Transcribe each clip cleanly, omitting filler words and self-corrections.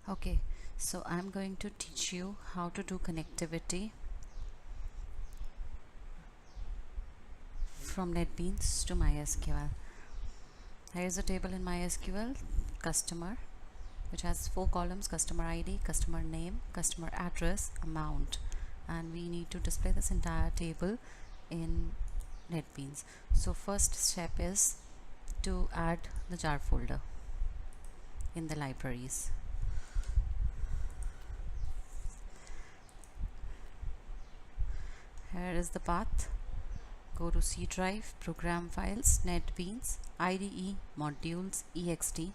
Okay, so I'm going to teach you how to do connectivity from NetBeans to MySql. Here is a table in MySql, customer, which has 4 columns: customer ID, customer name, customer address, amount, and we need to display this entire table in NetBeans. So first step is to add the jar folder in the libraries. Here is the path. Go to C drive, program files, NetBeans, IDE, modules, ext,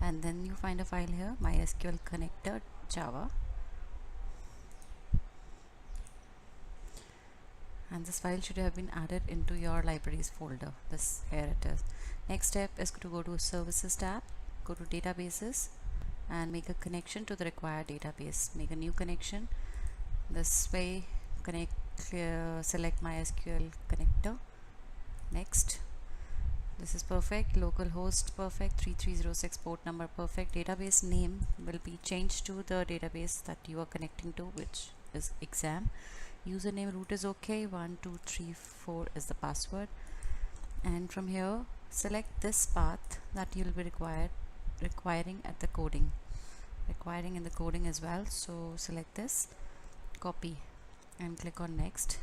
and then you find a file here, MySQL connector Java, and this file should have been added into your libraries folder. Here it is. Next step is to go to services tab, go to databases, and make a connection to the required database. Make a new connection. This way, select MySQL connector. Next, this is perfect. Localhost perfect. 3306 port number perfect. Database name will be changed to the database that you are connecting to, which is exam. Username root is okay. 1234 is the password. And from here, select this path that you'll be requiring in the coding as well. So select this, copy, and click on next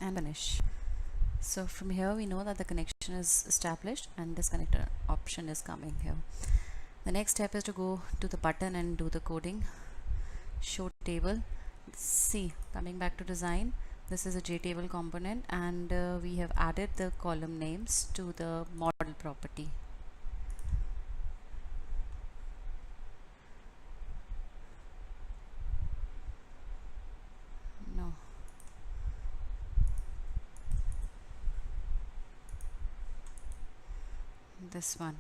and finish. So from here we know that the connection is established and this connector option is coming here. The next step is to go to the button and do the coding. Show table. See, coming back to design, this is a JTable component, and we have added the column names to the model property. No. This one,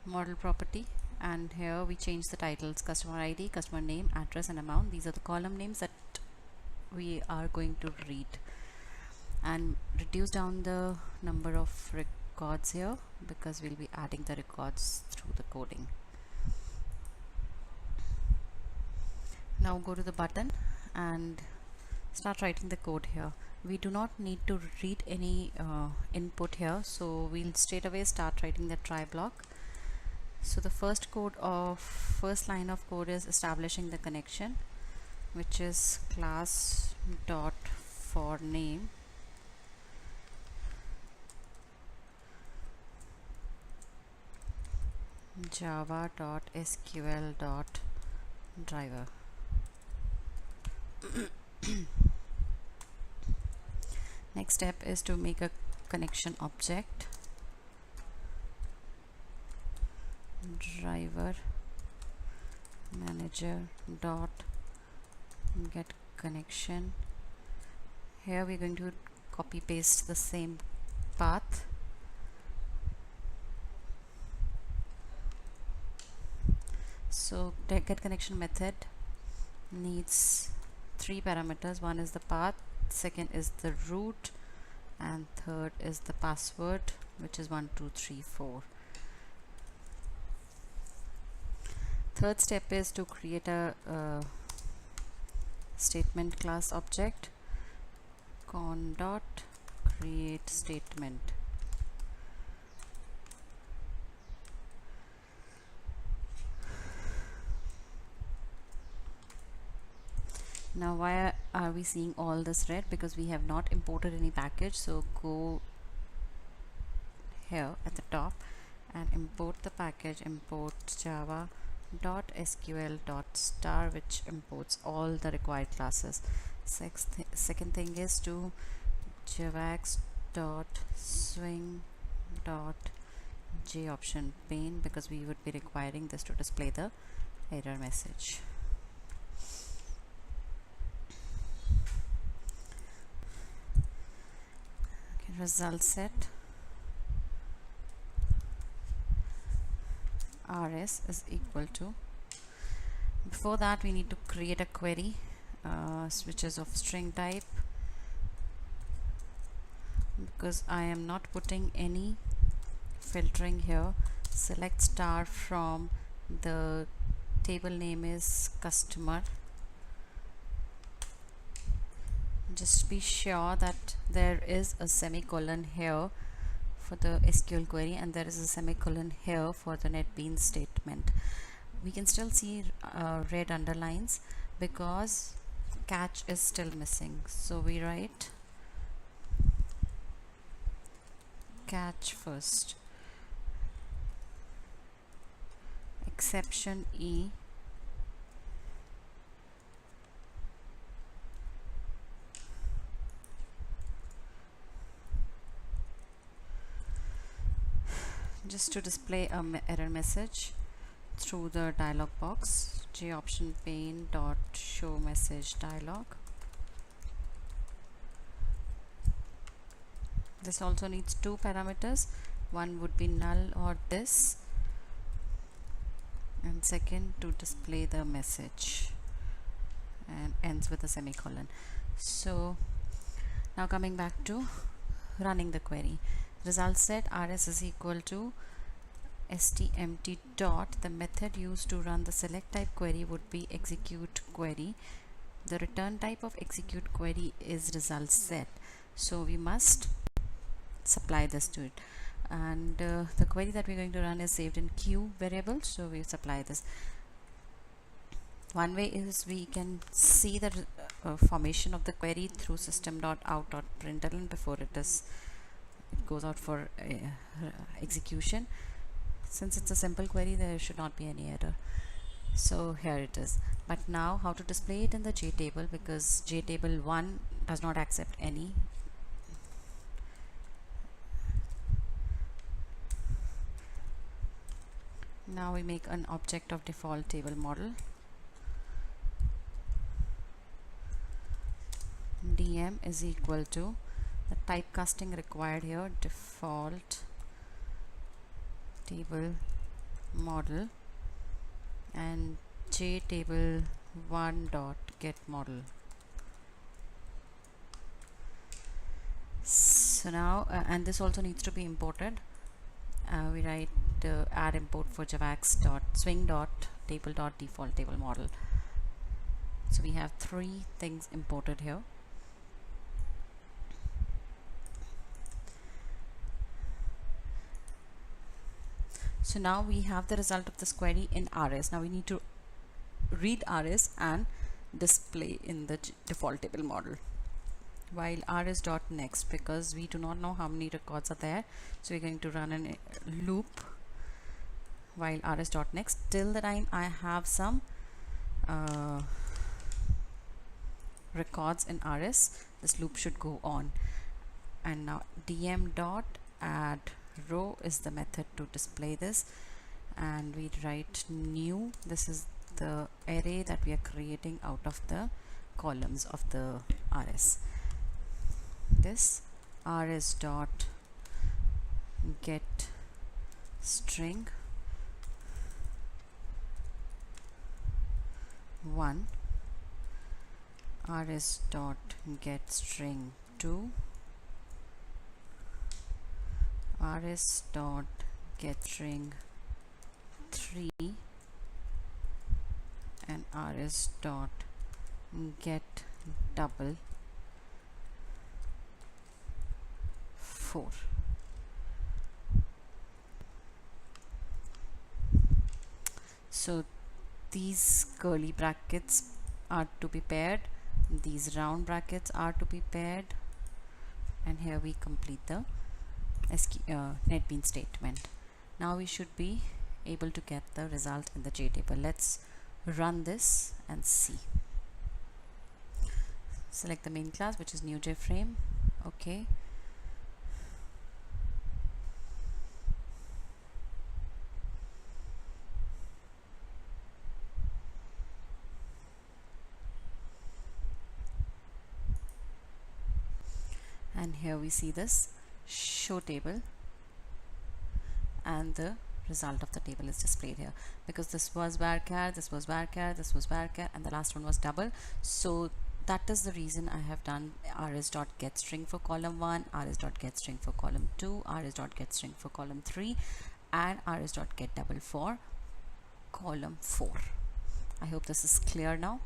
model property, and here we change the titles: customer ID, customer name, address, and amount. These are the column names that we are going to read, and reduce down the number of records here because we'll be adding the records through the coding. Now go to the button and start writing the code here. We do not need to read any input here, so we'll straight away start writing the try block. So the first line of code is establishing the connection, which is class dot for name java dot sql dot driver. Next step is to make a connection object, driver manager dot get connection. Here we're going to copy paste the same path. So the get connection method needs 3 parameters. One is the path, second is the root, and third is the password, which is 1234. Third step is to create a statement class object, con dot create statement. Now why are we seeing all this red? Because we have not imported any package. So go here at the top and import the package, import java.sql.star, which imports all the required classes. Second thing is to javax.swing.jOption pane, because we would be requiring this to display the error message. Result set rs is equal to. Before that, we need to create a query which is of string type, because I am not putting any filtering here. select star from the table name is customer. Just be sure that there is a semicolon here for the SQL query and there is a semicolon here for the netbeans statement. We can still see red underlines because catch is still missing, so we write catch first, exception E, just to display a error message through the dialog box. J option pane dot show message dialog. This also needs two parameters. One would be null or this, and second to display the message, and ends with a semicolon. So now coming back to running the query, result set rs is equal to stmt dot, the method used to run the select type query would be execute query. The return type of execute query is result set, so we must supply this to it, and the query that we're going to run is saved in queue variable, so we supply this. One way is we can see the formation of the query through system.out.println before it goes out for execution. Since it's a simple query, there should not be any error. So here it is. But now how to display it in the JTable, because JTable 1 does not accept any. Now we make an object of default table model. DM is equal to the typecasting required here, default table model, and jtable1 dot get model. So now and this also needs to be imported. We write add import for javax dot swing dot table dot default table model. So we have three things imported here. So now we have the result of this query in rs. Now we need to read rs and display in the default table model. While rs dot next, because we do not know how many records are there, so we're going to run a loop while rs dot next till the time I have some records in rs. This loop should go on. And now dm dot add row is the method to display this, and we write new. This is the array that we are creating out of the columns of the rs. This rs dot get string 1, rs dot get string 2, rs dot get string 3, and rs dot get double 4. So these curly brackets are to be paired, these round brackets are to be paired, and here we complete the netbeans statement. Now we should be able to get the result in the JTable. Let's run this and see. Select the main class, which is new JFrame. Okay. And here we see this show table, and the result of the table is displayed here, because this was varchar, this was varchar, this was varchar, and the last one was double. So that is the reason I have done rs.getString for column 1, rs.getString for column 2, rs.getString for column 3, and rs.getDouble for column 4. I hope this is clear now.